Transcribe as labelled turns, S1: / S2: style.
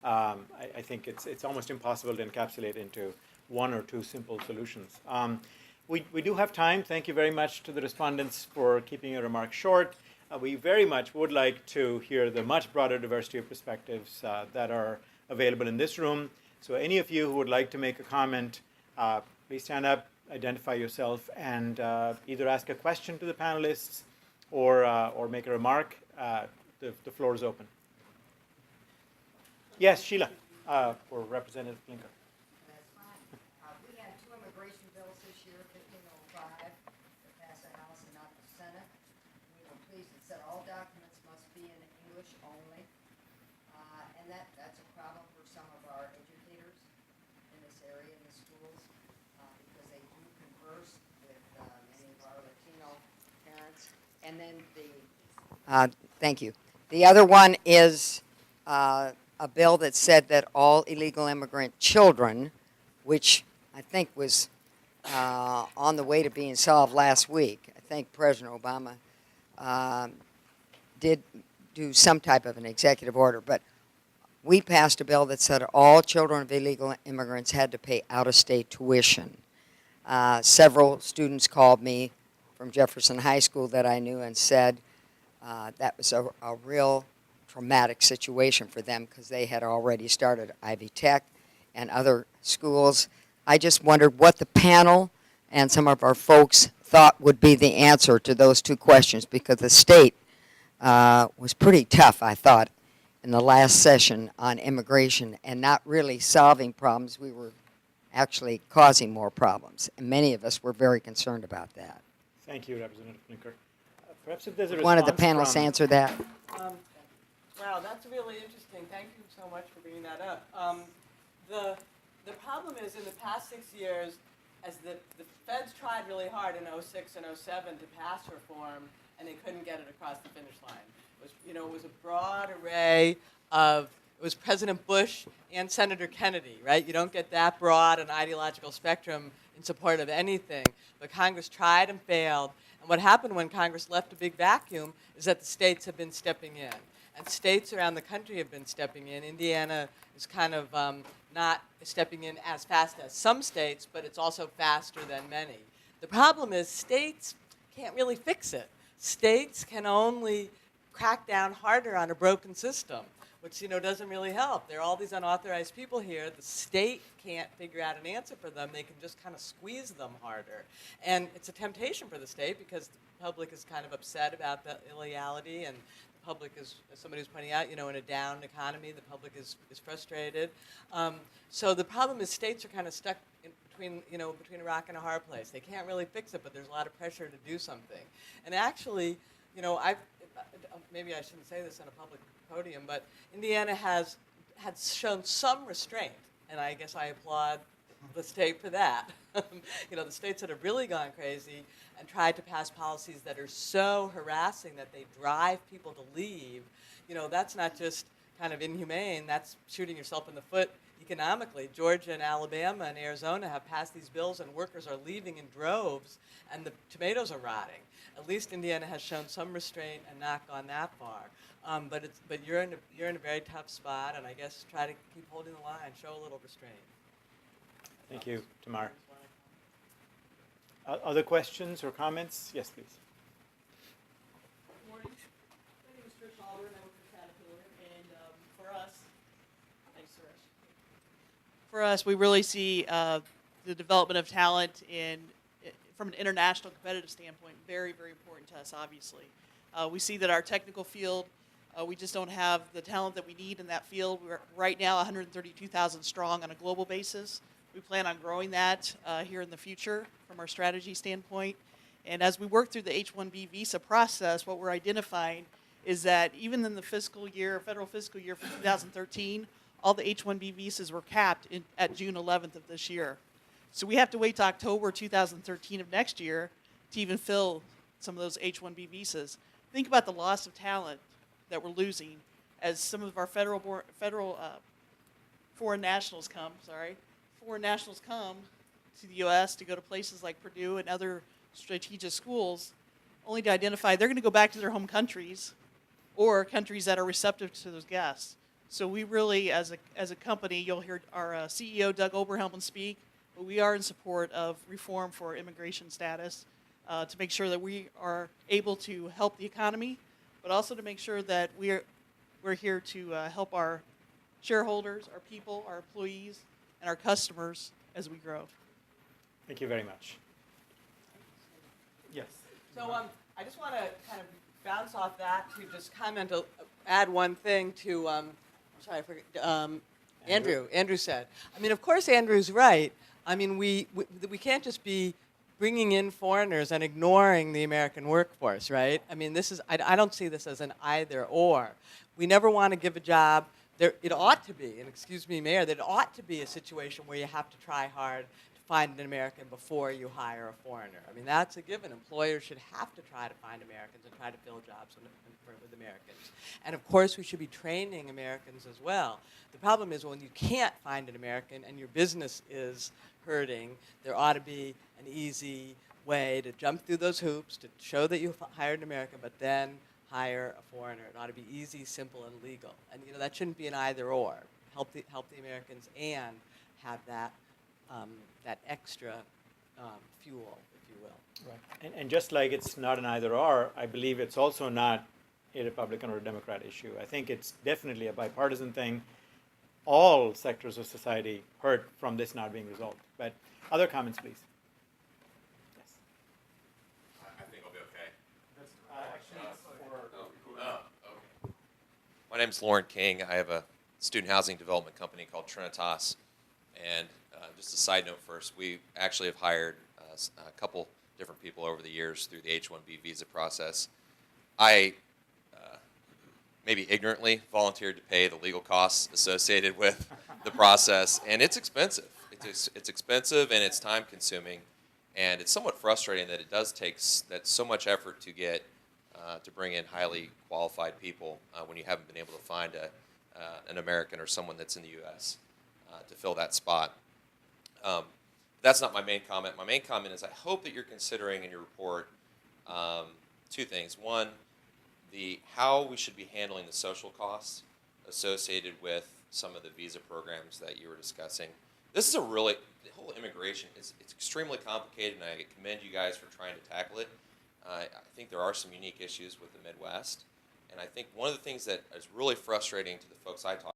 S1: I think it's almost impossible to encapsulate into one or two simple solutions. We do have time. Thank you very much to the respondents for keeping your remarks short. We very much would like to hear the much broader diversity of perspectives that are available in this room. So any of you who would like to make a comment, please stand up, identify yourself, and either ask a question to the panelists or make a remark. The floor is open. Yes, Sheila, for Representative Blinker.
S2: That's fine. We had two immigration bills this year, 1505, that passed the House and not the Senate. We were pleased it said all documents must be in English only. And that's a problem for some of our educators in this area, in the schools, because they do converse with many of our Latino parents. And then thank you. The other one is a bill that said that all illegal immigrant children, which I think was on the way to being solved last week. I think President Obama did do some type of an executive order, but we passed a bill that said all children of illegal immigrants had to pay out-of-state tuition. Several students called me from Jefferson High School that I knew and said that was a real traumatic situation for them because they had already started Ivy Tech and other schools. I just wondered what the panel and some of our folks thought would be the answer to those two questions, because the state was pretty tough, I thought, in the last session on immigration and not really solving problems. We were actually causing more problems, and many of us were very concerned about that.
S1: Thank you, Representative Blinker. Perhaps if there's a response
S2: one of the panelists answer that.
S3: Wow, that's really interesting. Thank you so much for bringing that up. The problem is, in the past 6 years, as the feds tried really hard in 06 and 07 to pass reform, and they couldn't get it across the finish line. It was a broad array of, it was President Bush and Senator Kennedy, right? You don't get that broad an ideological spectrum in support of anything. But Congress tried and failed. And what happened when Congress left a big vacuum is that the states have been stepping in. And states around the country have been stepping in. Indiana is kind of not stepping in as fast as some states, but it's also faster than many. The problem is states can't really fix it. States can only crack down harder on a broken system, which doesn't really help. There are all these unauthorized people here. The state can't figure out an answer for them. They can just kind of squeeze them harder. And it's a temptation for the state because the public is kind of upset about the illegality, and public is, as somebody was pointing out, in a down economy, the public is frustrated. So the problem is states are kind of stuck between a rock and a hard place. They can't really fix it, but there's a lot of pressure to do something. And actually, maybe I shouldn't say this on a public podium, but Indiana had shown some restraint, and I guess I applaud the state for that. The states that have really gone crazy and tried to pass policies that are so harassing that they drive people to leave, that's not just kind of inhumane, that's shooting yourself in the foot economically. Georgia and Alabama and Arizona have passed these bills and workers are leaving in droves and the tomatoes are rotting. At least Indiana has shown some restraint and not gone that far. But you're in a very tough spot, and I guess try to keep holding the line, show a little restraint.
S1: Thank you, Tamar. Other questions or comments? Yes, please.
S4: Good morning. My name is Trish Alder, and I work for Caterpillar. And thanks, Suresh. For us, we really see the development of talent from an international competitive standpoint very, very important to us, obviously. We see that our technical field, we just don't have the talent that we need in that field. We're right now 132,000 strong on a global basis. We plan on growing that here in the future from our strategy standpoint. And as we work through the H-1B visa process, what we're identifying is that even in the federal fiscal year for 2013, all the H-1B visas were capped at June 11th of this year. So we have to wait to October 2013 of next year to even fill some of those H-1B visas. Think about the loss of talent that we're losing as some of our foreign nationals come to the U.S. to go to places like Purdue and other strategic schools, only to identify they're going to go back to their home countries or countries that are receptive to those guests. So we really, as a company, you'll hear our CEO, Doug Oberhelman, speak, but we are in support of reform for immigration status to make sure that we are able to help the economy, but also to make sure that we're here to help our shareholders, our people, our employees, and our customers as we grow.
S1: Thank you very much. Yes.
S3: So I just want to kind of bounce off that to just comment, add one thing to, sorry, I forget, Andrew said. I mean, of course, Andrew's right. I mean, we can't just be bringing in foreigners and ignoring the American workforce, right? I mean, I don't see this as an either or. We never want to give a job. It ought to be, and excuse me, Mayor, that it ought to be a situation where you have to try hard to find an American before you hire a foreigner. I mean, that's a given. Employers should have to try to find Americans and try to fill jobs with Americans. And of course, we should be training Americans as well. The problem is when you can't find an American and your business is hurting, there ought to be an easy way to jump through those hoops to show that you hired an American, but then hire a foreigner. It ought to be easy, simple, and legal. And that shouldn't be an either or. Help the Americans and have that that extra fuel, if you will.
S1: Right. And just like it's not an either or, I believe it's also not a Republican or a Democrat issue. I think it's definitely a bipartisan thing. All sectors of society hurt from this not being resolved. But other comments, please. Yes.
S5: I think I'll be okay. Okay. My name is Lauren King. I have a student housing development company called Trinitas. And just a side note first, we actually have hired a couple different people over the years through the H-1B visa process. I maybe ignorantly volunteered to pay the legal costs associated with the process, and it's expensive. It's expensive and it's time consuming, and it's somewhat frustrating that it does take so much effort to get to bring in highly qualified people when you haven't been able to find an American or someone that's in the U.S. To fill that spot. That's not my main comment. My main comment is I hope that you're considering in your report two things. One, how we should be handling the social costs associated with some of the visa programs that you were discussing. This is the whole immigration, it's extremely complicated, and I commend you guys for trying to tackle it. I think there are some unique issues with the Midwest, and I think one of the things that is really frustrating to the folks I talk